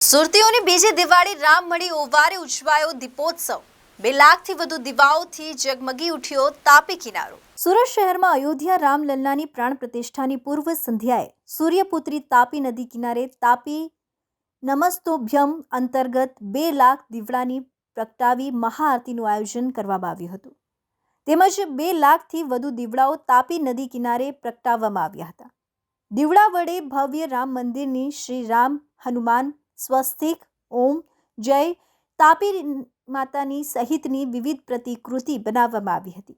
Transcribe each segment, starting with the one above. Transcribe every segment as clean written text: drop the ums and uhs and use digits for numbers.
સુરતીઓની બીજી દિવાળી રામમઢી ઓવારે ઉજવાયો દીપોત્સવ। 2 લાખથી વધુ દીવાઓથી જગમગી ઉઠ્યો તાપી કિનારો। સુરત શહેરમાં અયોધ્યા રામલલ્લાની પ્રાણ પ્રતિષ્ઠાની પૂર્વ સંધ્યાએ સૂર્યપુત્રી તાપી નદી કિનારે તાપી નમસ્તોભ્યમ અંતર્ગત 2 લાખ દીવડાની પ્રગટાવી મહાઆરતીનું આયોજન કરવામાં આવ્યું હતું। તેમજ 2 લાખથી વધુ દીવડાઓ તાપી નદી કિનારે પ્રગટાવવામાં આવ્યા હતા। દીવડા વડે ભવ્ય રામ મંદિરની શ્રી રામ હનુમાન સ્વસ્તિક ઓમ જય તાપી માતાની સહિતની વિવિધ પ્રતિકૃતિ બનાવવામાં આવી હતી।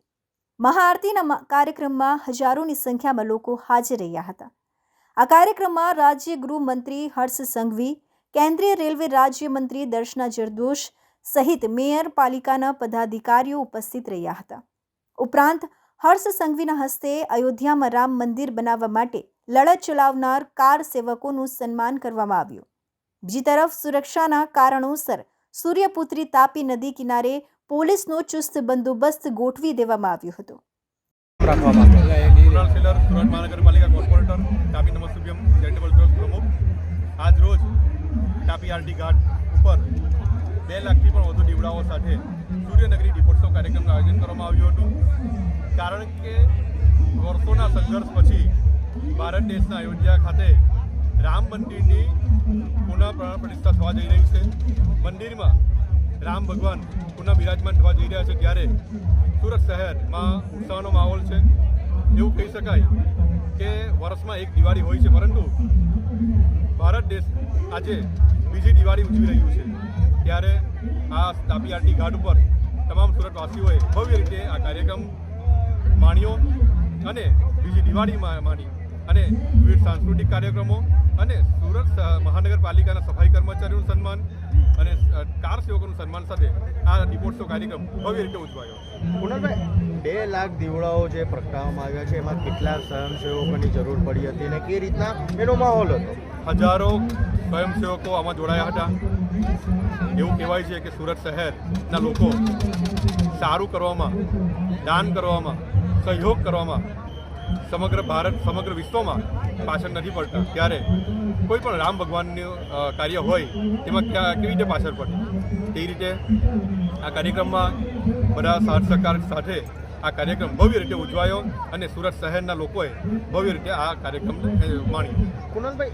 મહાઆરતીના કાર્યક્રમમાં હજારોની સંખ્યામાં લોકો હાજર રહ્યા હતા। આ કાર્યક્રમમાં રાજ્ય ગૃહમંત્રી હર્ષ સંઘવી, કેન્દ્રીય રેલવે રાજ્યમંત્રી દર્શના જરદોશ સહિત મેયર પાલિકાના પદાધિકારીઓ ઉપસ્થિત રહ્યા હતા। ઉપરાંત હર્ષ સંઘવીના હસ્તે અયોધ્યામાં રામ મંદિર બનાવવા માટે લડત ચલાવનાર કાર સેવકોનું સન્માન કરવામાં આવ્યું। બીજી તરફ સુરક્ષાના કારણોસર સૂર્યપુત્રી તાપી નદી કિનારે પોલીસનો ચુસ્ત બંદોબસ્ત ગોઠવી દેવામાં આવ્યો હતો। સુરત મહાનગરપાલિકા કોર્પોરેટર તાપી નમસ્તોભ્યમ ચેરિટેબલ ટ્રસ્ટ પ્રમુખ આજ રોજ તાપી આરટી ઘાટ ઉપર 2 લાખથી પણ વધુ દીવડાઓ સાથે સૂર્યનગરી દીપોત્સવ કાર્યક્રમનું આયોજન કરવામાં આવ્યું હતું। કારણ કે વર્ષોના સંઘર્ષ પછી ભારત દેશના અયોધ્યા ખાતે રામ મંદિરની પુનઃ પ્રતિષ્ઠા થવા જઈ રહી છે। મંદિરમાં રામ ભગવાન પુનઃ બિરાજમાન થવા જઈ રહ્યા છે, ત્યારે સુરત શહેરમાં ઉત્સાહનો માહોલ છે। એવું કહી શકાય કે વર્ષમાં એક દિવાળી હોય છે, પરંતુ ભારત દેશ આજે બીજી દિવાળી ઉજવી રહ્યું છે। ત્યારે આ તાપી આરટી ઘાટ ઉપર તમામ સુરતવાસીઓએ ભવ્ય રીતે આ કાર્યક્રમ માણ્યો અને બીજી દિવાળી માણી અને વિવિધ સાંસ્કૃતિક કાર્યક્રમો અને સુરત મહાનગરપાલિકાના સફાઈ કર્મચારીઓનું સન્માન અને કાર સેવકોનું સન્માન સાથે આ દીપોત્સવ કાર્યક્રમ ભવ્ય રીતે ઉજવાયો। કુનાલભાઈ, 2 લાખ દીવડાઓ જે પ્રગટાવવામાં આવ્યા છે, એમાં કેટલા સ્વયંસેવકોની જરૂર પડી હતી અને કઈ રીતના એનો માહોલ હતો? હજારો સ્વયંસેવકો આમાં જોડાયા હતા। એવું કહેવાય છે કે સુરત શહેરના લોકો સારું કરવામાં, દાન કરવામાં, સહયોગ કરવામાં સમગ્ર ભારત, સમગ્ર વિશ્વમાં પાછળ નથી પડતા। ત્યારે કોઈ પણ રામ ભગવાનનું કાર્ય હોય તેમાં કેવી રીતે પાછળ પડે, તે રીતે આ કાર્યક્રમમાં બધા સાથ સહકાર સાથે આ કાર્યક્રમ ભવ્ય રીતે ઉજવાયો અને સુરત શહેરના લોકોએ ભવ્ય રીતે આ કાર્યક્રમ માણ્યો। કુનાલભાઈ,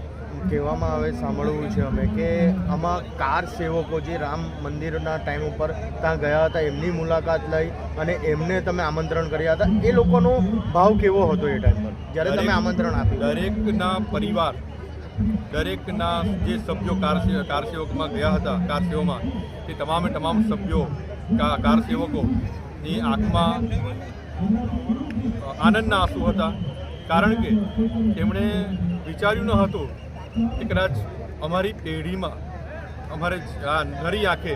કહેવામાં આવે, સાંભળવું છે અમે કે આમાં કાર સેવકો જે રામ મંદિરના ટાઈમ ઉપર ત્યાં ગયા હતા, એમની મુલાકાત લઈ અને એમને તમે આમંત્રણ કર્યા હતા, એ લોકોનો ભાવ કેવો હતો એ ટાઈમ પર જ્યારે તમે આમંત્રણ આપ્યું? દરેકના પરિવાર, દરેકના જે સભ્યો કાર સેવકમાં ગયા હતા, કાર સેવામાં, તે તમામ સભ્યો કાર સેવકોની આંખમાં આનંદના આંસુ હતા। કારણ કે તેમણે વિચાર્યું ન હતું કે કદાચ અમારી પેઢીમાં અમારે આ નરી આંખે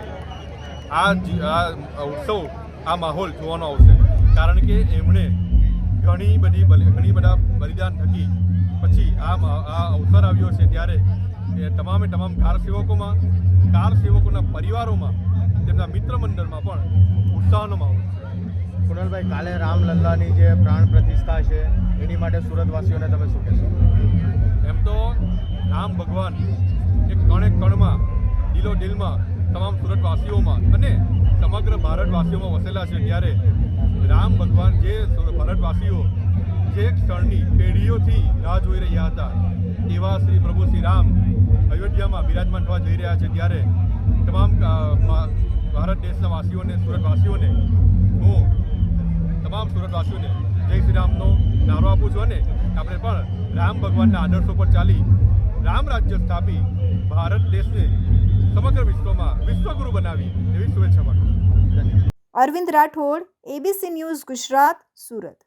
આ ઉત્સવ, આ માહોલ જોવાનો આવશે। કારણ કે એમણે ઘણી બધા બલિદાન થકી પછી આ અવસર આવ્યો છે, ત્યારે તમામ કાર સેવકોના પરિવારોમાં, તેમના મિત્ર મંડળમાં પણ ઉત્સાહનો માહોલ છે। કુનાલભાઈ, કાલે રામલલ્લાની જે પ્રાણ પ્રતિષ્ઠા છે, એની માટે સુરતવાસીઓને તમે શું કહેશો? એમ તો રામ ભગવાન એક કણમાં, દિલોદિલમાં, તમામ સુરતવાસીઓમાં અને સમગ્ર ભારતવાસીઓમાં વસેલા છે। ત્યારે રામ ભગવાન, જે ભારતવાસીઓ જે ક્ષણની પેઢીઓથી રાહ જોઈ રહ્યા હતા, એવા પ્રભુ શ્રી રામ અયોધ્યામાં બિરાજમાન થવા જઈ રહ્યા છે। ત્યારે તમામ ભારત દેશના વાસીઓને, સુરતવાસીઓને, હું તમામ સુરતવાસીઓને જય શ્રી રામનો નારો આપું છું અને આપણે પણ રામ ભગવાનના આદર્શો પર ચાલી રામ રાજ્ય સ્થાપી ભારત દેશને સમગ્ર વિશ્વમાં વિશ્વગુરુ બનાવી એવી શુભેચ્છા પાઠવું છું। Arvind Rathod, ABC news Gujarat, Surat.